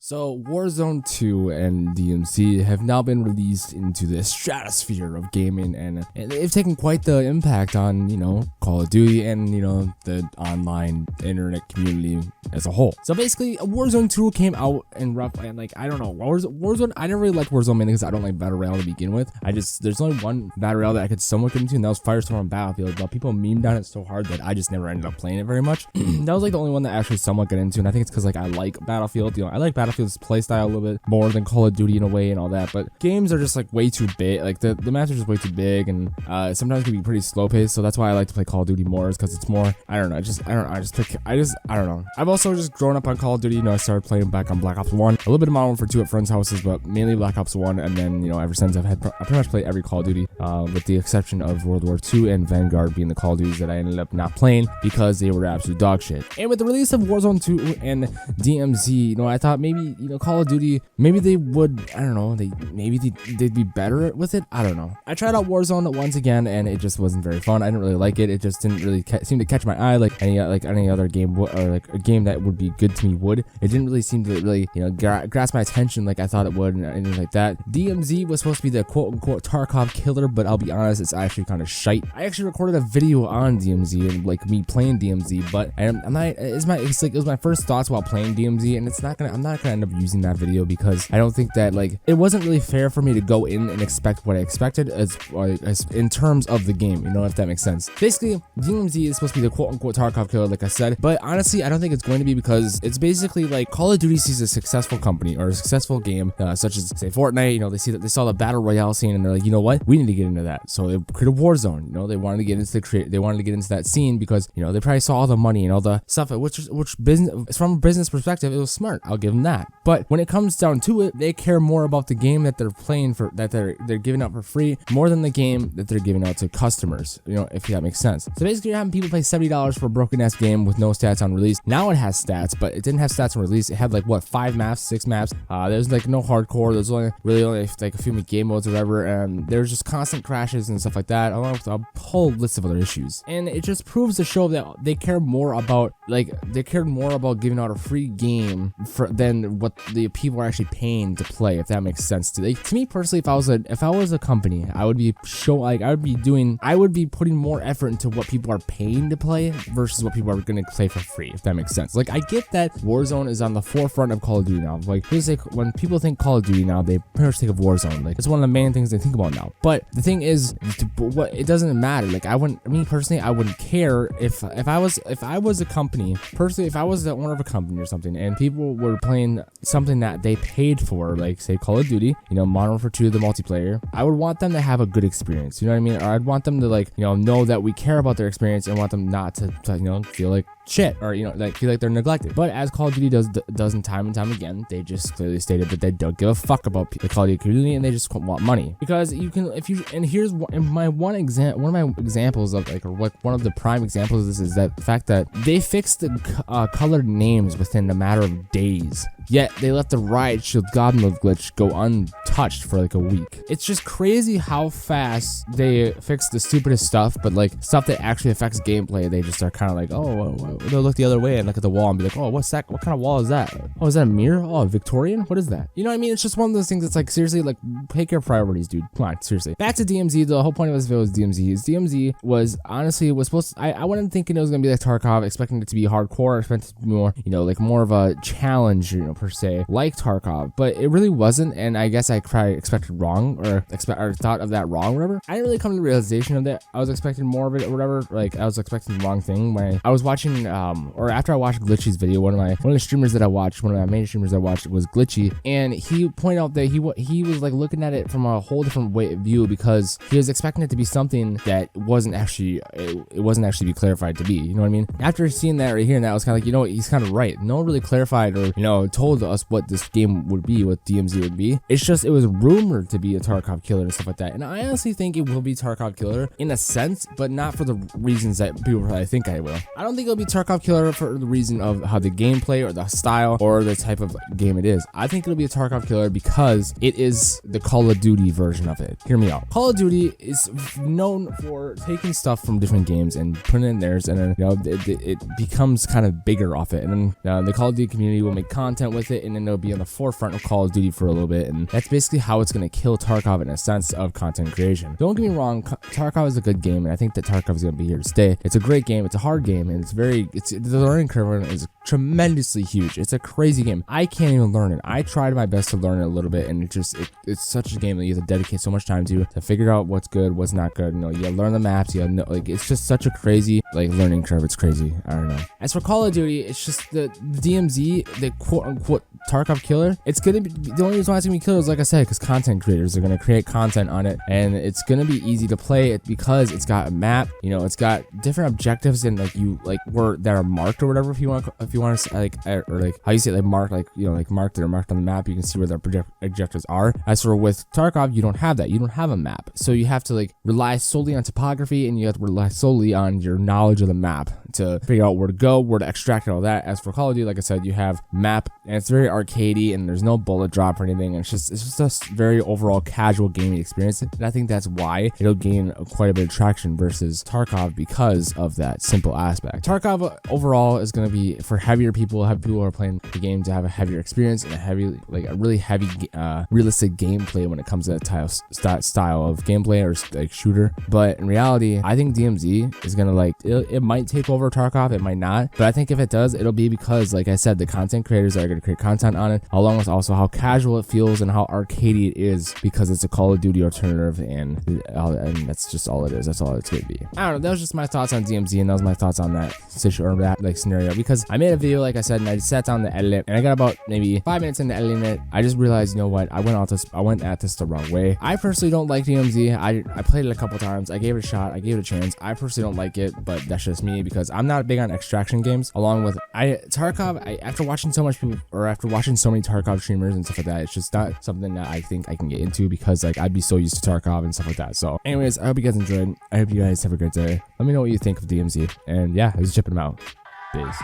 So Warzone 2 and DMZ have now been released into the stratosphere of gaming, and they've taken quite the impact on, Call of Duty and, the online internet community as a whole. So basically, Warzone 2 came out and I don't know, Warzone, I never really liked Warzone mainly because I don't like Battle Royale to begin with. There's only one Battle Royale that I could somewhat get into, and that was Firestorm on Battlefield, but people memed on it so hard that I just never ended up playing it very much. That was like the only one that I actually somewhat got into, and I think it's because I like Battlefield, I like Battlefield's playstyle a little bit more than Call of Duty in a way and all that, but games are just way too big, the maps are just way too big, and sometimes can be pretty slow paced, so that's why I like to play Call of Duty more, is because it's more, I don't know. I've also just grown up on Call of Duty, I started playing back on Black Ops 1, a little bit of Modern Warfare 2 at friends' houses, but mainly Black Ops 1, and then, ever since I pretty much played every Call of Duty, with the exception of World War 2 and Vanguard being the Call of Duties that I ended up not playing because they were absolute dog shit. And with the release of Warzone 2 and DMZ, I thought maybe, Call of Duty, maybe they would, they'd be better with it. I don't know. I tried out Warzone once again, and it just wasn't very fun. I didn't really like it. It just didn't really seem to catch my eye like any other game or a game that would be good to me would. It didn't really seem to really, grasp my attention like I thought it would and anything like that. DMZ was supposed to be the quote-unquote Tarkov killer, but I'll be honest, it's actually kind of shite. I actually recorded a video on DMZ and me playing DMZ, but it was my first thoughts while playing DMZ, and I'm not gonna end up using that video because I don't think that it wasn't really fair for me to go in and expect what I expected as in terms of the game, if that makes sense. Basically, DMZ is supposed to be the quote-unquote Tarkov killer, like I said, but honestly, I don't think it's going to be, because it's basically Call of Duty sees a successful company or a successful game, such as say Fortnite. They saw the battle royale scene, and they're like, you know what, we need to get into that. So they created Warzone. They wanted to get into that scene because they probably saw all the money and all the stuff, which business, from a business perspective, it was smart. I'll give them that. But when it comes down to it, they care more about the game that they're playing for, that they're giving out for free, more than the game that they're giving out to customers. If that makes sense. So basically, you're having people pay $70 for a broken ass game with no stats on release. Now it has stats, but it didn't have stats on release. It had 5 maps, 6 maps. There's no hardcore. There's only a few game modes or whatever, and there's just constant crashes and stuff like that, along with a whole list of other issues. And it just proves to show that they care more about giving out a free game than what the people are actually paying to play, if that makes sense. To me personally, if I was a company, I would be putting more effort into what people are paying to play versus what people are going to play for free, if that makes sense. I get that Warzone is on the forefront of Call of Duty now. When people think Call of Duty now, they pretty much think of Warzone. It's one of the main things they think about now. But the thing is, it doesn't matter. I wouldn't care if I was a company. Personally, if I was the owner of a company or something, and people were playing something that they paid for, say Call of Duty, Modern Warfare 2, the multiplayer, I would want them to have a good experience. You know what I mean? Or I'd want them to know that we care about their experience, and want them not to feel like shit, or feel like they're neglected. But as Call of Duty does in time and time again, they just clearly stated that they don't give a fuck about the Call of Duty community, and they just want money. Because here's one of my examples of one of the prime examples of this is that the fact that they fixed the colored names within a matter of days. Yet they let the riot shield god mode glitch go untouched for a week. It's just crazy how fast they fix the stupidest stuff, but stuff that actually affects gameplay, they just are kind of they'll look the other way and look at the wall and be like, oh, what's that? What kind of wall is that? Oh, is that a mirror? Oh, a Victorian? What is that? You know what I mean? It's just one of those things that's seriously, pick your priorities, dude. Come on, seriously. Back to DMZ. The whole point of this video was DMZ was honestly supposed to, I wasn't thinking it was gonna be like Tarkov, expecting it to be hardcore, expecting it to be more, more of a challenge, per se, like Tarkov, but it really wasn't, and I guess I probably expected wrong, or thought of that wrong, or whatever. I didn't really come to the realization of that. I was expecting more of it, or whatever. I was expecting the wrong thing when I was watching, or after I watched Glitchy's video. One of the streamers that I watched, one of my main streamers I watched was Glitchy, and he pointed out that he was looking at it from a whole different view, because he was expecting it to be something that wasn't actually be clarified to be. You know what I mean? After seeing that right here, and that, I was kind of he's kind of right. No one really clarified or told us what this game would be, what DMZ would be. It was rumored to be a Tarkov killer and stuff like that, and I honestly think it will be Tarkov killer in a sense, but not for the reasons that people probably think I will. I don't think it'll be Tarkov killer for the reason of how the gameplay or the style or the type of game it is. I think it'll be a Tarkov killer because it is the Call of Duty version of it. Hear me out. Call of Duty is known for taking stuff from different games and putting it in theirs, and then it becomes kind of bigger off it, and then the Call of Duty community will make content with it, and then it'll be on the forefront of Call of Duty for a little bit, and that's basically how it's going to kill Tarkov in a sense of content creation. Don't get me wrong, Tarkov is a good game, and I think that Tarkov is going to be here to stay. It's a great game. It's a hard game, and the learning curve is tremendously huge. It's a crazy game. I can't even learn it. I tried my best to learn it a little bit, and it's such a game that you have to dedicate so much time to figure out what's good, what's not good. You know, you learn the maps. You know, like it's just such a crazy learning curve. It's crazy. I don't know. As for Call of Duty, it's just the DMZ, the quote unquote Tarkov killer. It's gonna be the only reason why it's gonna be killer is, like I said, because content creators are gonna create content on it, and it's gonna be easy to play it because it's got a map. You know, it's got different objectives and that are marked or whatever. If you want to or how you say it, marked, marked on the map. You can see where the objectives are. As for with Tarkov, you don't have that. You don't have a map, so you have to rely solely on topography, and you have to rely solely on your knowledge of the map to figure out where to go, where to extract, and all that. As for Call of Duty, like I said, you have map, and it's very arcadey, and there's no bullet drop or anything. And it's just a very overall casual gaming experience, and I think that's why it'll gain quite a bit of traction versus Tarkov because of that simple aspect. Tarkov overall is going to be for heavier people, who are playing the game to have a heavier experience and a really heavy realistic gameplay when it comes to that style of gameplay or shooter. But in reality, I think DMZ is gonna it might take over Tarkov, it might not, but I think if it does, it'll be because, like I said, the content creators are gonna create content on it, along with also how casual it feels and how arcadey it is because it's a Call of Duty alternative, and that's just all it is. That's all it's gonna be. I don't know. That was just my thoughts on DMZ, and that was my thoughts on that situation or that scenario, because I made a video, like I said, and I sat down to edit it, and I got about maybe 5 minutes into editing it. I just realized, you know what, I went at this the wrong way. I personally don't like DMZ. I played it a couple times. I gave it a shot. I gave it a chance. I personally don't like it, but that's just me because I'm not big on extraction games. Along with Tarkov, after watching so much people, or after watching so many Tarkov streamers and stuff like that, it's just not something that I think I can get into because I'd be so used to Tarkov and stuff like that. So anyways, I hope you guys enjoyed. I hope you guys have a good day. Let me know what you think of DMZ, and yeah, I was chipping them out. Peace.